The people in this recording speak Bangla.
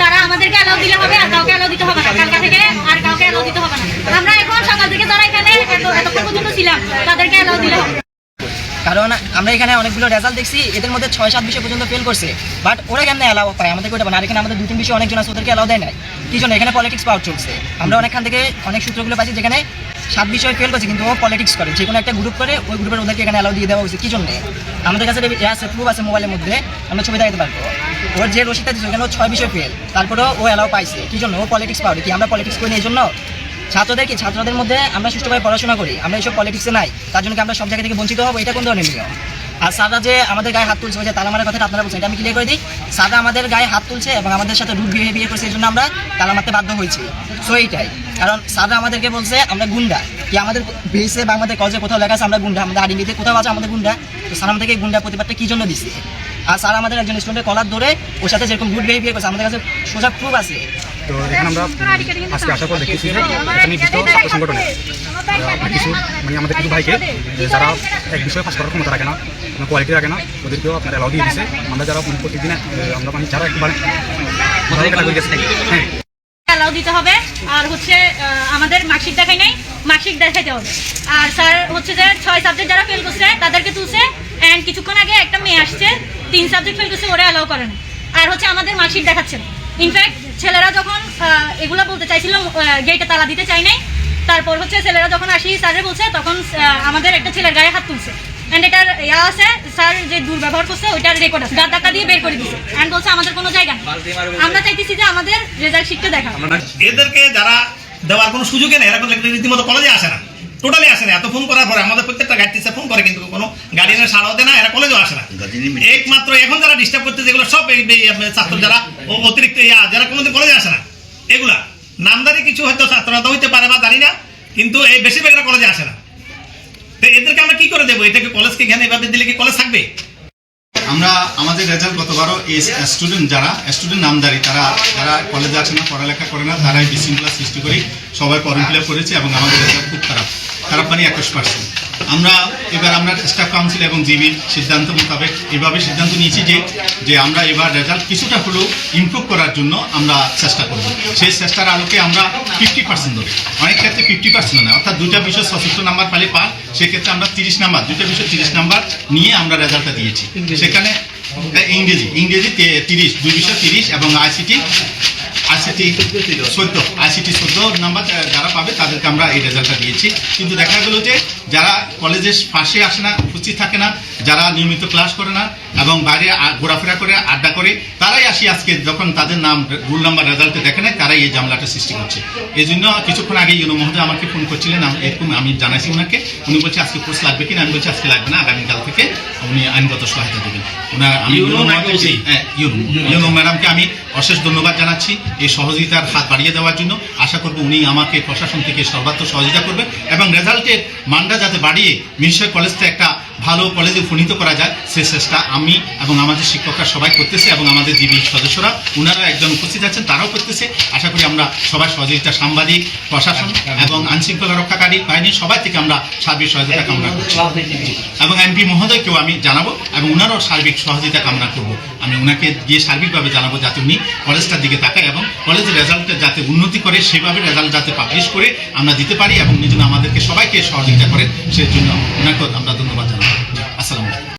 তারা আমাদেরকে অ্যালাউ দিলে হবে, আর কাউকে অ্যালাউ দিতে হবে না। কালকা থেকে আর কাউকে অ্যালাউ দিতে হবে না। আমরা এখন সকাল থেকে যারা এখানে এতক্ষণ পর্যন্ত ছিলাম তাদেরকে অ্যালাউ দিলে হবে। কারণ আমরা এখানে অনেকগুলো রেজাল্ট দেখছি, এদের মধ্যে 6-7 বিষয় পর্যন্ত ফেল করছে, বাট ওরা কেমন অ্যালাউ পায় আমাদেরকে ওটা। আর এখানে আমাদের 2-3 বিষয় অনেকজন আছে, ওদেরকে অ্যালাউ দেয় নাই। কি জন্য? এখানে পলিটিক্স পাওয়ার চলছে। আমরা অনেকখান থেকে অনেক সূত্রগুলো পাচ্ছি যেখানে 7 বিষয় ফেল করছে, কিন্তু ও পলিটিক্স করে, যে কোনো একটা গ্রুপ করে, ওই গ্রুপের ওদেরকে এখানে অ্যালাউ দিয়ে দেওয়া হয়েছে। কি জন্য? আমাদের কাছে প্রুফ আছে মোবাইলের মধ্যে, আমরা ছবি দেখাতে পারবো। ওর যে রসিদটা দিচ্ছে ওখানে ও 6 বিষয় ফেল, তারপরেও ও অ্যালাউ পাইছে। কি জন্য? ও পলিটিক্স পাওয়ার। কি আমরা পলিটিক্স করি এই জন্য? ছাত্রদের মধ্যে আমরা সুষ্ঠুভাবে পড়াশোনা করি, আমরা এইসব পলিটিক্সে নাই, তার জন্য কি আমরা সব জায়গা থেকে বঞ্চিত হবো? এটা কোন ধরনের নিয়ম? আর স্যাররা যে আমাদের গায়ে হাত তুলছে, ওই যে তালামারের কথাটা আপনারা বলছেন, এটা আমি ক্লিয়ার করে দিই। স্যাররা আমাদের গায়ে হাত তুলছে এবং আমাদের সাথে রুড বিহেভিয়ার করছে, এই জন্য আমরা তালা মারতে বাধ্য হয়েছি। সো এইটাই কারণ। স্যাররা আমাদেরকে বলছে আমরা গুন্ডা। কি আমাদের বেসে বা আমাদের কলেজে কোথাও লেখা আছে আমরা গুন্ডা, আমাদের আইডেন্টিতে কোথাও আছে আমাদের গুন্ডা। তো স্যার আমাদেরকে গুন্ডা প্রতিবাদটা কী জন্য দিচ্ছে? আর স্যার আমাদের একজন স্টুডেন্টের কলার ধরে ওর সাথে যেরকম রুড বিহেভিয়ার করছে, আমাদের কাছে সোজা প্রুফ আছে। তো এখানে আমরা আজকে আসার পর দেখতেছি যে একটা নির্দিষ্ট ছাত্র সংগঠনে কিছু আমাদের কিছু ভাইকে যারা এক বিষয়ে পাস করার ক্ষমতা রাখে না, কোয়ালিটি রাখে না, ওদেরকেও আপনার অ্যালাউ দিয়ে দিচ্ছে। আমরা যারা প্রত্যেকদিন আমরা যারা একবার অ্যালাউ দিতে হবে। আর হচ্ছে আমাদের মার্কশিট দেখাই নাই, মার্কশিট দেখাইতে হবে। আর স্যার হচ্ছে যে 6 সাবজেক্ট যারা ফেল করছে তাদেরকে তুলছে, অ্যান্ড কিছুক্ষণ আগে একটা মেয়ে আসছে 3 সাবজেক্ট ফেল করছে, ওরা অ্যালাউ করে না। আর হচ্ছে আমাদের মার্কশিট দেখাচ্ছে না। ইনফ্যাক্ট ছেলেরা যখন এগুলো বলতে চাইছিল, গেটে তালা দিতে চাই নাই। তারপর হচ্ছে ছেলেরা যখন আসি স্যারে বলছে, তখন আমাদের একটা ছেলের গায়ে হাত তুলছে। অ্যান্ড এটার আছে, স্যার যে দুর্ব্যবহার করছে ওইটার রেকর্ড আছে, দাঁত ধাক্কা দিয়ে বের করে দিচ্ছে। অ্যান্ড বলছে আমাদের কোনো জায়গা নেই। আমরা চাইতেছি যে আমাদের রেজাল্ট শিখতে দেখা। এদেরকে যারা দেওয়ার কোনো সুযোগই নেই, এরা রীতিমতো কলেজে আসে না, টোটালি আসে না। এত ফোন করার পরে আমাদের প্রত্যেকটা গাইড টিচার ফোন করে, কিন্তু কোনো গার্ডিয়ানের সাড়াও দেয় না, এরা কলেজেও আসে না। একমাত্র এখন যারা ডিস্টার্ব করতে, যেগুলো সব ছাত্র যারা অতিরিক্ত যারা কোনোদিন কলেজে আসে না, এগুলা নামদারি কিছু হয়তো ছাত্ররা হইতে পারে বা জানি না, কিন্তু এই বেশিরভাগ কলেজে আসে না। তো এদেরকে আমরা কি করে দেবো? এটাকে কলেজকে এখানে এভাবে দিলে কি কলেজ থাকবে? আমরা আমাদের রেজাল্ট গতবারও এই স্টুডেন্ট নামদারি যারা কলেজে আসে না, পড়ালেখা করে না, তারাই বিশৃঙ্খলা সৃষ্টি করি সবাই ফর্ম ফিল আপ করেছে এবং আমাদের রেজাল্ট খুব খারাপ মানে 21%। আমরা স্টাফ কাউন্সিল এবং জিবির সিদ্ধান্ত মোতাবেক এভাবে সিদ্ধান্ত নিয়েছি যে আমরা এবার রেজাল্ট কিছুটা হলেও ইমপ্রুভ করার জন্য আমরা চেষ্টা করব। সেই চেষ্টার আলোকে আমরা 50% ধরে, অনেক ক্ষেত্রে 50% না, অর্থাৎ 2টা বিষয় 76 নাম্বার পালে পান, সেক্ষেত্রে আমরা 30 নাম্বার, 2টা বিষয় 30 নাম্বার নিয়ে আমরা রেজাল্টটা দিয়েছি। সেখানে ইংরেজি 30, 2 বিষয় 30 এবং আইসিটি 14 নাম্বার যারা পাবে তাদেরকে আমরা এই রেজাল্টটা দিয়েছি। কিন্তু দেখা গেল যে যারা কলেজের পাশে আসে না, উপস্থিত থাকে না, যারা নিয়মিত ক্লাস করে না এবং বাইরে ঘোরাফেরা করে আড্ডা করে, তারাই আসি আজকে যখন তাদের নাম রোল নাম্বার রেজাল্টে দেখে নেয়, তারাই এই ঝামেলাটা সৃষ্টি করছে। এই জন্য কিছুক্ষণ আগে ইউনো মহোদয় আমাকে ফোন করছিলেন, এরকম আমি জানাইছি ওনাকে। উনি বলছে আজকে কোর্স লাগবে কিনা, আমি বলছি আজকে লাগবে না, আগামীকাল থেকে উনি আইনগত সহায়তা দেবেন। ইউনো ম্যাডামকে আমি অশেষ ধন্যবাদ জানাচ্ছি এই সহযোগিতার হাত বাড়িয়ে দেওয়ার জন্য। আশা করব উনি আমাকে প্রশাসন থেকে সর্বাত্মক সহযোগিতা করবেন এবং রেজাল্টের মানটা যাতে বাড়িয়ে মিরসরাই কলেজটা একটা ভালো কলেজে উপনীত করা যায়, সে চেষ্টা আমি এবং আমাদের শিক্ষকরা সবাই করতেছে এবং আমাদের জিবি সদস্যরা ওনারা একজন উপস্থিত আছেন, তারাও করতেছে। আশা করি আমরা সবাই সহযোগিতা, সাংবাদিক, প্রশাসন এবং আইনশৃঙ্খলা রক্ষাকারী বাহিনী সবাই থেকে আমরা সার্বিক সহযোগিতা কামনা করছি এবং এমপি মহোদয়কেও আমি জানাবো এবং ওনারও সার্বিক সহযোগিতা কামনা করব। আমি ওনাকে গিয়ে সার্বিকভাবে জানাবো যাতে উনি কলেজটার দিকে তাকায় এবং কলেজের রেজাল্টটা যাতে উন্নতি করে, সেভাবে রেজাল্ট যাতে পাবলিশ করে আমরা দিতে পারি এবং নিজে আমাদেরকে সবাইকে সহযোগিতা করেন, সেই জন্য ওনাকেও আমরা ধন্যবাদ জানাবো।